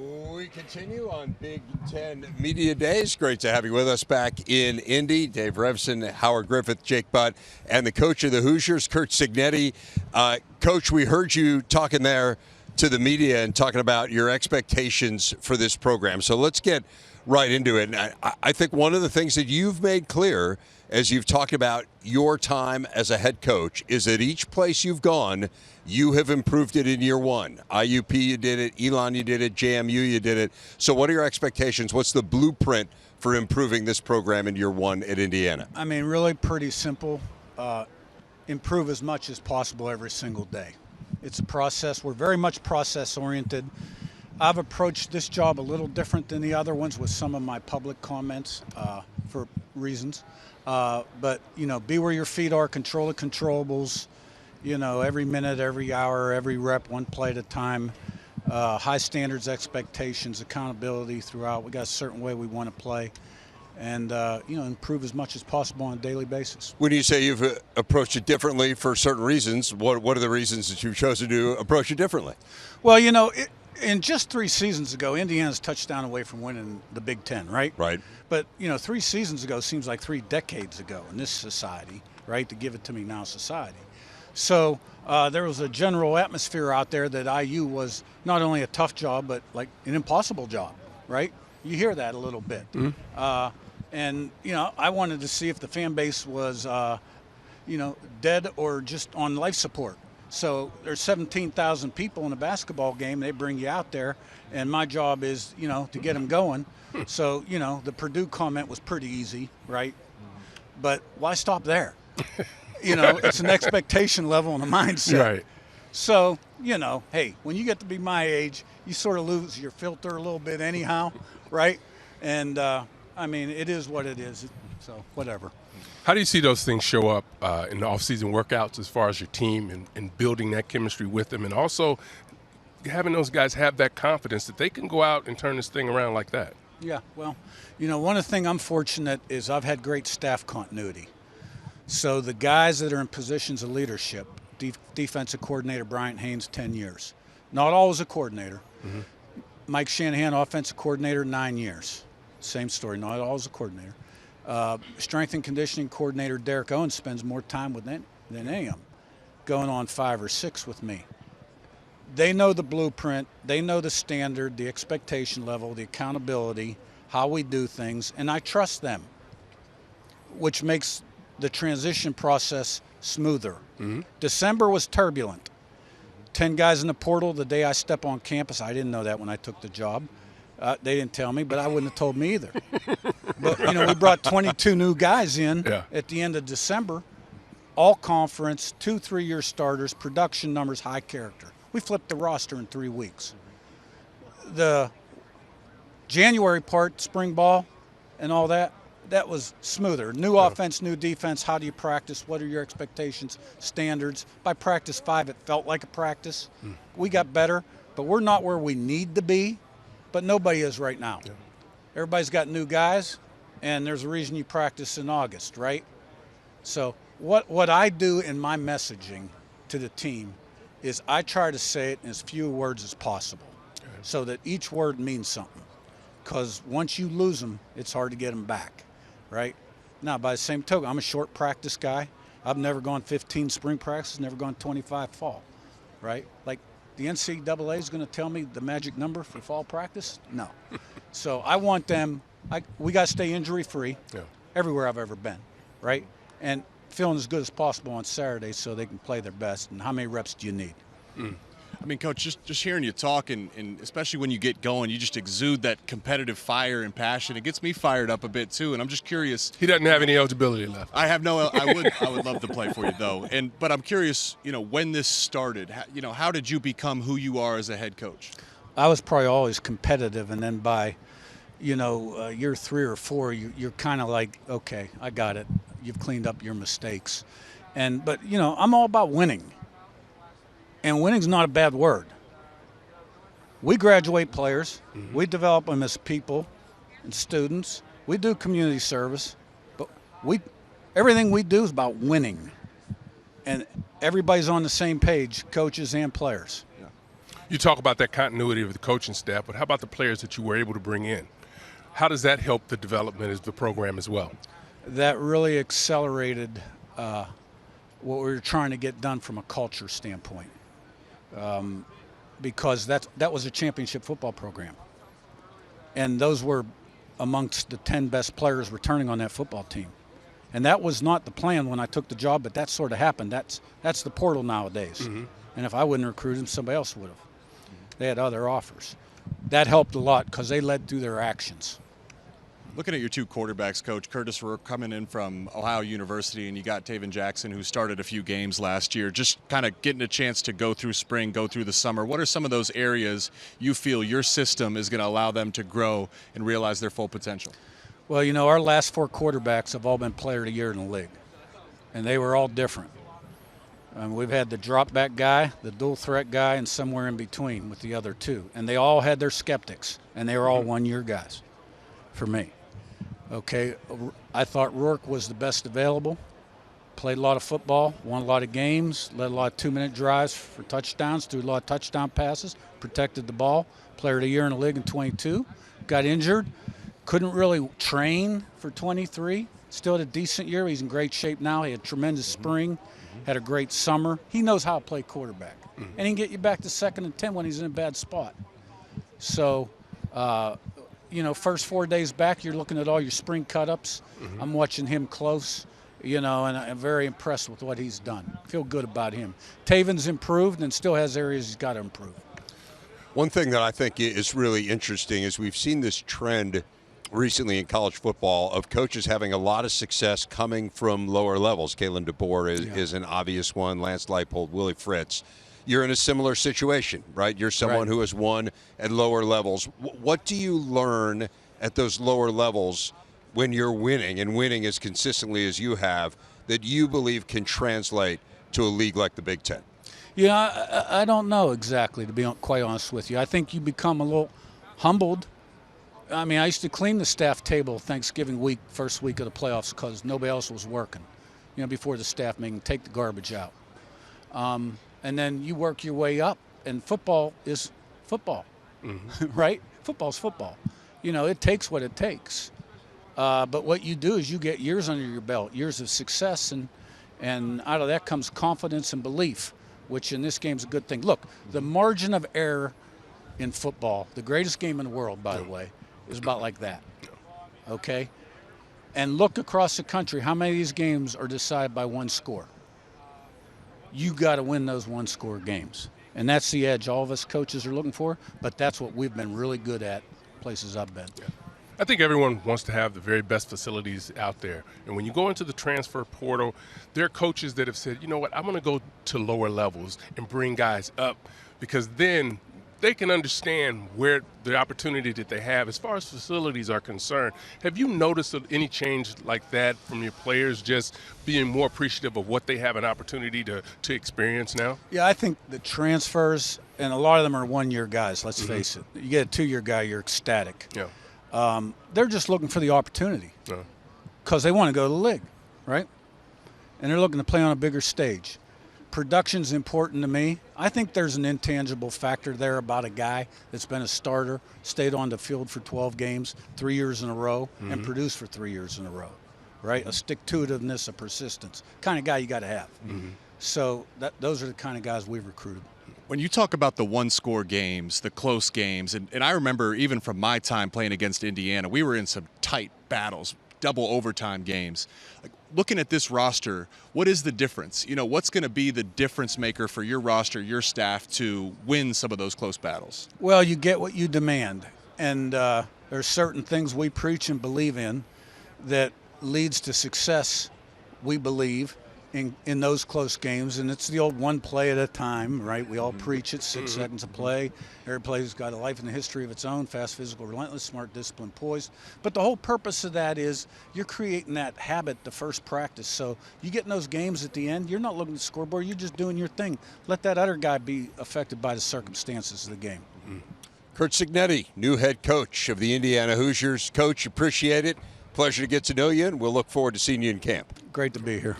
We continue on Big Ten Media Days. Great to have you with us back in Indy. Dave Revsine, Howard Griffith, Jake Butt, and the coach of the Hoosiers, Curt Cignetti. Coach, we heard you talking there to the media and talking about your expectations for this program. So let's get right into it. And I think one of the things that you've made clear as you've talked about your time as a head coach is that each place you've gone, you have improved it in year one. IUP, you did it. Elon, you did it. JMU, you did it. So what are your expectations? What's the blueprint for improving this program in year one at Indiana? I mean, really pretty simple. Improve as much as possible every single day. It's a process. We're very much process-oriented. I've approached this job a little different than the other ones with some of my public comments for reasons. But, you know, be where your feet are, control the controllables, you know, every minute, every hour, every rep, one play at a time. High standards, expectations, accountability throughout. We got a certain way we want to play. And, you know, improve as much as possible on a daily basis. When you say you've approached it differently for certain reasons, what are the reasons that you've chosen to approach it differently? Well, you know, in just 3 seasons ago, Indiana's touchdown away from winning the Big Ten, right? Right. But, you know, 3 seasons ago seems like 3 decades ago in this society, right? To give it to me now society. So there was a general atmosphere out there that IU was not only a tough job, but like an impossible job, right? You hear that a little bit. Mm-hmm. And, you know, I wanted to see if the fan base was, you know, dead or just on life support. So there's 17,000 people in a basketball game. They bring you out there, and my job is, you know, to get them going. So, you know, the Purdue comment was pretty easy, right? But why stop there? You know, it's an expectation level and a mindset. Right. So, you know, hey, when you get to be my age, you sort of lose your filter a little bit anyhow, right? And, I mean, it is what it is, so whatever. How do you see those things show up in the off-season workouts as far as your team and building that chemistry with them, and also having those guys have that confidence that they can go out and turn this thing around like that? Yeah, well, you know, one of the things I'm fortunate is I've had great staff continuity. So the guys that are in positions of leadership, defensive coordinator Bryant Haynes, 10 years. Not always a coordinator. Mm-hmm. Mike Shanahan, offensive coordinator, 9 years. Same story, not always a coordinator. Strength and conditioning coordinator Derek Owens spends more time with than any of them, going on 5 or 6 with me. They know the blueprint, they know the standard, the expectation level, the accountability, how we do things, and I trust them, which makes the transition process smoother. Mm-hmm. December was turbulent. 10 guys in the portal the day I step on campus. I didn't know that when I took the job. They didn't tell me, but I wouldn't have told me either. But, you know, we brought 22 new guys in at the end of December, all conference, 2 3-year starters, production numbers, high character. We flipped the roster in 3 weeks. The January part, spring ball and all that, that was smoother. New offense, new defense. How do you practice? What are your expectations, standards? By practice 5, it felt like a practice. We got better, but we're not where we need to be. But nobody is right now. Yeah. Everybody's got new guys, and there's a reason you practice in August, right? So what I do in my messaging to the team is I try to say it in as few words as possible so that each word means something. Because once you lose them, it's hard to get them back, right? Now, by the same token, I'm a short practice guy. I've never gone 15 spring practices, never gone 25 fall, right? Like, the NCAA is going to tell me the magic number for fall practice? No. So I want them we got to stay injury-free everywhere I've ever been, right? And feeling as good as possible on Saturday so they can play their best. And how many reps do you need? I mean, Coach, just hearing you talk, and especially when you get going, you just exude that competitive fire and passion. It gets me fired up a bit, too, and I'm just curious. He doesn't have any eligibility left. I have no – I would love to play for you, though. But I'm curious, you know, when this started, how did you become who you are as a head coach? I was probably always competitive, and then by, you know, year 3 or 4, you're kind of like, okay, I got it. You've cleaned up your mistakes. But, you know, I'm all about winning. And winning's not a bad word. We graduate players. Mm-hmm. We develop them as people and students. We do community service. But everything we do is about winning. And everybody's on the same page, coaches and players. You talk about that continuity of the coaching staff, but how about the players that you were able to bring in? How does that help the development of the program as well? That really accelerated what we were trying to get done from a culture standpoint, because that was a championship football program, and those were amongst the 10 best players returning on that football team. And that was not the plan when I took the job, but that sort of happened. That's the portal nowadays. And if I wouldn't recruit him, somebody else would have. They had other offers. That helped a lot because they led through their actions. Looking at your two quarterbacks, Coach, Curtis Rourke coming in from Ohio University, and you got Taven Jackson, who started a few games last year, just kind of getting a chance to go through spring, go through the summer. What are some of those areas you feel your system is going to allow them to grow and realize their full potential? Well, you know, our last 4 quarterbacks have all been player of the year in the league, and they were all different. We've had the drop back guy, the dual threat guy, and somewhere in between with the other 2. And they all had their skeptics, and they were all 1-year guys for me. Okay, I thought Rourke was the best available, played a lot of football, won a lot of games, led a lot of 2-minute drives for touchdowns, threw a lot of touchdown passes, protected the ball, player of the year in the league in 22, got injured, couldn't really train for 23, still had a decent year. He's in great shape now. He had tremendous spring, had a great summer. He knows how to play quarterback, and he can get you back to 2nd and 10 when he's in a bad spot. So, you know, first 4 days back, you're looking at all your spring cut-ups. I'm watching him close, you know, and I'm very impressed with what he's done. Feel good about him. Taven's improved and still has areas he's got to improve. One thing that I think is really interesting is we've seen this trend recently in college football of coaches having a lot of success coming from lower levels. Kalen DeBoer is an obvious one. Lance Leipold, Willie Fritz. You're in a similar situation, right? You're someone who has won at lower levels. What do you learn at those lower levels when you're winning, and winning as consistently as you have, that you believe can translate to a league like the Big Ten? Yeah, I don't know exactly, to be quite honest with you. I think you become a little humbled. I mean, I used to clean the staff table Thanksgiving week, first week of the playoffs, because nobody else was working, you know, before the staff meeting, take the garbage out. And then you work your way up, and football is football, right? Football's football. You know, it takes what it takes. But what you do is you get years under your belt, years of success, and out of that comes confidence and belief, which in this game is a good thing. Look, the margin of error in football, the greatest game in the world, by the way, is about like that, okay? And look across the country, how many of these games are decided by 1 score? You got to win those 1-score games. And that's the edge all of us coaches are looking for, but that's what we've been really good at places I've been. Yeah. I think everyone wants to have the very best facilities out there. And when you go into the transfer portal, there are coaches that have said, you know what, I'm going to go to lower levels and bring guys up, because then they can understand where the opportunity that they have as far as facilities are concerned. Have you noticed any change like that from your players, just being more appreciative of what they have an opportunity to experience now? Yeah, I think the transfers, and a lot of them are 1-year guys, let's face it. You get a 2-year guy, you're ecstatic. Yeah. They're just looking for the opportunity because they want to go to the league, right? And they're looking to play on a bigger stage. Production's important to me. I think there's an intangible factor there about a guy that's been a starter, stayed on the field for 12 games, 3 years in a row, and produced for 3 years in a row, right? A stick-to-itiveness, a persistence, kind of guy you got to have. So those are the kind of guys we've recruited. When you talk about the 1-score games, the close games, and I remember even from my time playing against Indiana, we were in some tight battles, double overtime games. Like, looking at this roster, what is the difference? You know, what's going to be the difference maker for your roster, your staff, to win some of those close battles? Well, you get what you demand. And there's certain things we preach and believe in that leads to success, we believe, in those close games. And it's the old 1 play at a time, right? We all preach it, 6 seconds of play. Every play's got a life and a history of its own, fast, physical, relentless, smart, disciplined, poised. But the whole purpose of that is you're creating that habit the first practice. So you get in those games at the end, you're not looking at the scoreboard, you're just doing your thing. Let that other guy be affected by the circumstances of the game. Curt Cignetti, new head coach of the Indiana Hoosiers. Coach, appreciate it. Pleasure to get to know you, and we'll look forward to seeing you in camp. Great to be here.